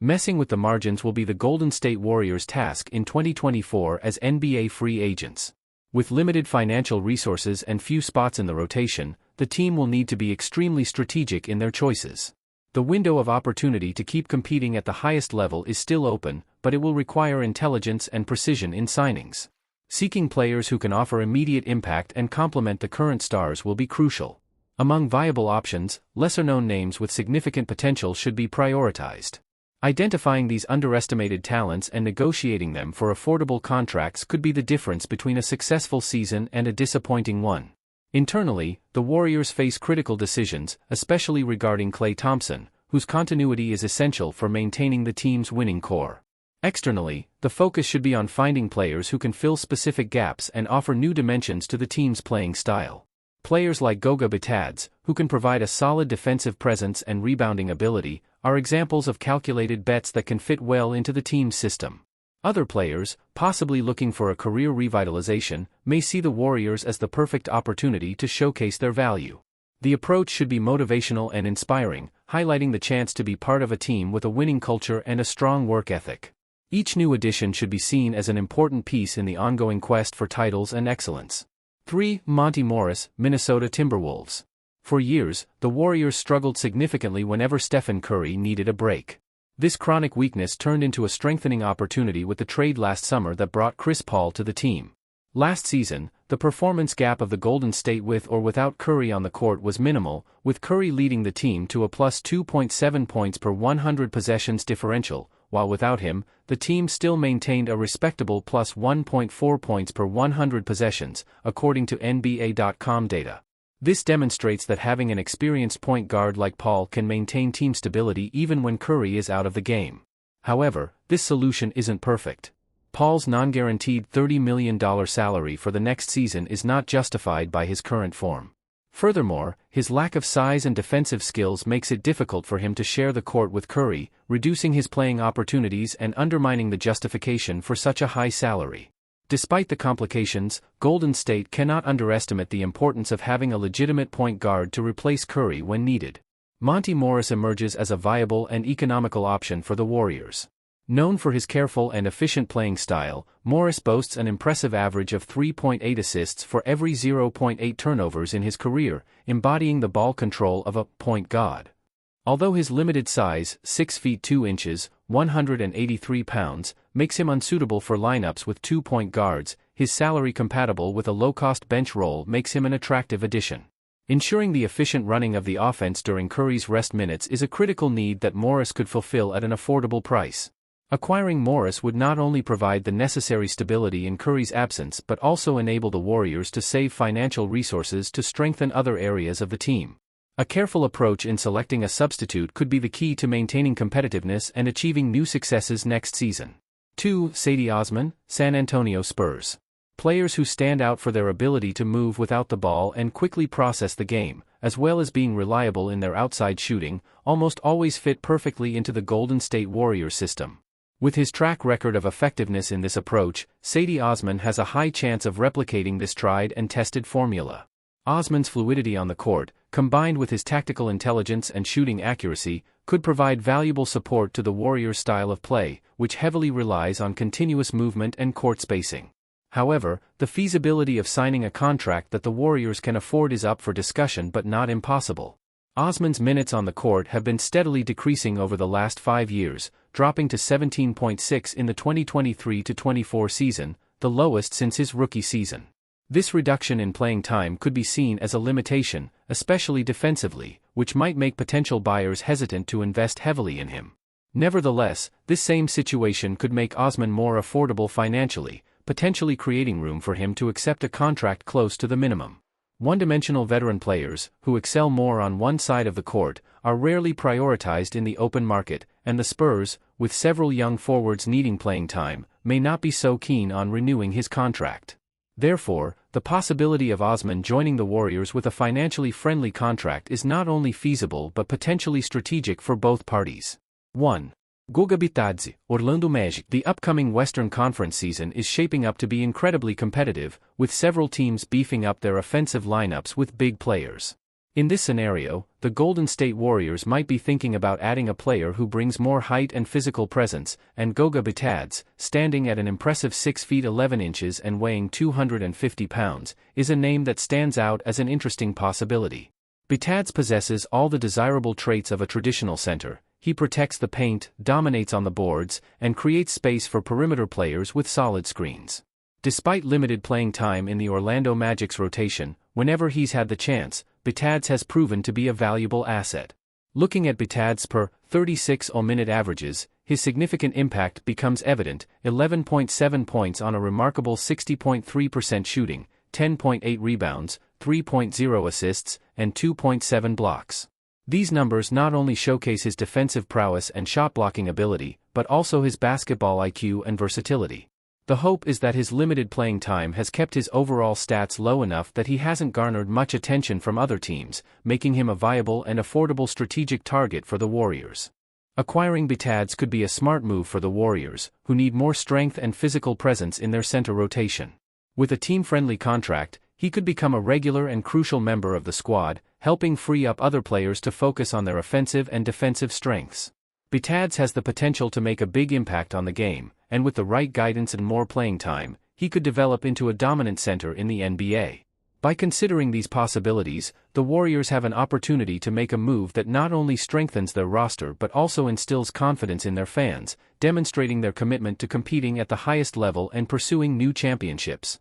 Messing with the margins will be the Golden State Warriors' task in 2024 as NBA free agents. With limited financial resources and few spots in the rotation, the team will need to be extremely strategic in their choices. The window of opportunity to keep competing at the highest level is still open, but it will require intelligence and precision in signings. Seeking players who can offer immediate impact and complement the current stars will be crucial. Among viable options, lesser-known names with significant potential should be prioritized. Identifying these underestimated talents and negotiating them for affordable contracts could be the difference between a successful season and a disappointing one. Internally, the Warriors face critical decisions, especially regarding Klay Thompson, whose continuity is essential for maintaining the team's winning core. Externally, the focus should be on finding players who can fill specific gaps and offer new dimensions to the team's playing style. Players like Goga Bitadze, who can provide a solid defensive presence and rebounding ability, are examples of calculated bets that can fit well into the team's system. Other players, possibly looking for a career revitalization, may see the Warriors as the perfect opportunity to showcase their value. The approach should be motivational and inspiring, highlighting the chance to be part of a team with a winning culture and a strong work ethic. Each new addition should be seen as an important piece in the ongoing quest for titles and excellence. 3. Monty Morris, Minnesota Timberwolves. For years, the Warriors struggled significantly whenever Stephen Curry needed a break. This chronic weakness turned into a strengthening opportunity with the trade last summer that brought Chris Paul to the team. Last season, the performance gap of the Golden State with or without Curry on the court was minimal, with Curry leading the team to a plus 2.7 points per 100 possessions differential, while without him, the team still maintained a respectable plus 1.4 points per 100 possessions, according to NBA.com data. This demonstrates that having an experienced point guard like Paul can maintain team stability even when Curry is out of the game. However, this solution isn't perfect. Paul's non-guaranteed $30 million salary for the next season is not justified by his current form. Furthermore, his lack of size and defensive skills makes it difficult for him to share the court with Curry, reducing his playing opportunities and undermining the justification for such a high salary. Despite the complications, Golden State cannot underestimate the importance of having a legitimate point guard to replace Curry when needed. Monty Morris emerges as a viable and economical option for the Warriors. Known for his careful and efficient playing style, Morris boasts an impressive average of 3.8 assists for every 0.8 turnovers in his career, embodying the ball control of a point guard. Although his limited size, 6 feet 2 inches, 183 pounds, makes him unsuitable for lineups with two-point guards, his salary compatible with a low-cost bench role makes him an attractive addition. Ensuring the efficient running of the offense during Curry's rest minutes is a critical need that Morris could fulfill at an affordable price. Acquiring Morris would not only provide the necessary stability in Curry's absence but also enable the Warriors to save financial resources to strengthen other areas of the team. A careful approach in selecting a substitute could be the key to maintaining competitiveness and achieving new successes next season. 2. Cedi Osman, San Antonio Spurs. Players who stand out for their ability to move without the ball and quickly process the game, as well as being reliable in their outside shooting, almost always fit perfectly into the Golden State Warriors system. With his track record of effectiveness in this approach, Cedi Osman has a high chance of replicating this tried and tested formula. Osman's fluidity on the court, combined with his tactical intelligence and shooting accuracy, could provide valuable support to the Warriors' style of play, which heavily relies on continuous movement and court spacing. However, the feasibility of signing a contract that the Warriors can afford is up for discussion but not impossible. Osman's minutes on the court have been steadily decreasing over the last 5 years, dropping to 17.6 in the 2023-24 season, the lowest since his rookie season. This reduction in playing time could be seen as a limitation, especially defensively, which might make potential buyers hesitant to invest heavily in him. Nevertheless, this same situation could make Osman more affordable financially, potentially creating room for him to accept a contract close to the minimum. One-dimensional veteran players, who excel more on one side of the court, are rarely prioritized in the open market, and the Spurs, with several young forwards needing playing time, may not be so keen on renewing his contract. Therefore, the possibility of Osman joining the Warriors with a financially friendly contract is not only feasible but potentially strategic for both parties. 1. Goga Bitadze, Orlando Magic. The upcoming Western Conference season is shaping up to be incredibly competitive, with several teams beefing up their offensive lineups with big players. In this scenario, the Golden State Warriors might be thinking about adding a player who brings more height and physical presence, and Goga Bitadze, standing at an impressive 6 feet 11 inches and weighing 250 pounds, is a name that stands out as an interesting possibility. Bitadze possesses all the desirable traits of a traditional center. He protects the paint, dominates on the boards, and creates space for perimeter players with solid screens. Despite limited playing time in the Orlando Magic's rotation, whenever he's had the chance, Bitadze has proven to be a valuable asset. Looking at Bitadze's per 36 all-minute averages, his significant impact becomes evident: 11.7 points on a remarkable 60.3% shooting, 10.8 rebounds, 3.0 assists, and 2.7 blocks. These numbers not only showcase his defensive prowess and shot-blocking ability, but also his basketball IQ and versatility. The hope is that his limited playing time has kept his overall stats low enough that he hasn't garnered much attention from other teams, making him a viable and affordable strategic target for the Warriors. Acquiring Bitadze could be a smart move for the Warriors, who need more strength and physical presence in their center rotation. With a team-friendly contract, he could become a regular and crucial member of the squad, helping free up other players to focus on their offensive and defensive strengths. Bitadze has the potential to make a big impact on the game, and with the right guidance and more playing time, he could develop into a dominant center in the NBA. By considering these possibilities, the Warriors have an opportunity to make a move that not only strengthens their roster but also instills confidence in their fans, demonstrating their commitment to competing at the highest level and pursuing new championships.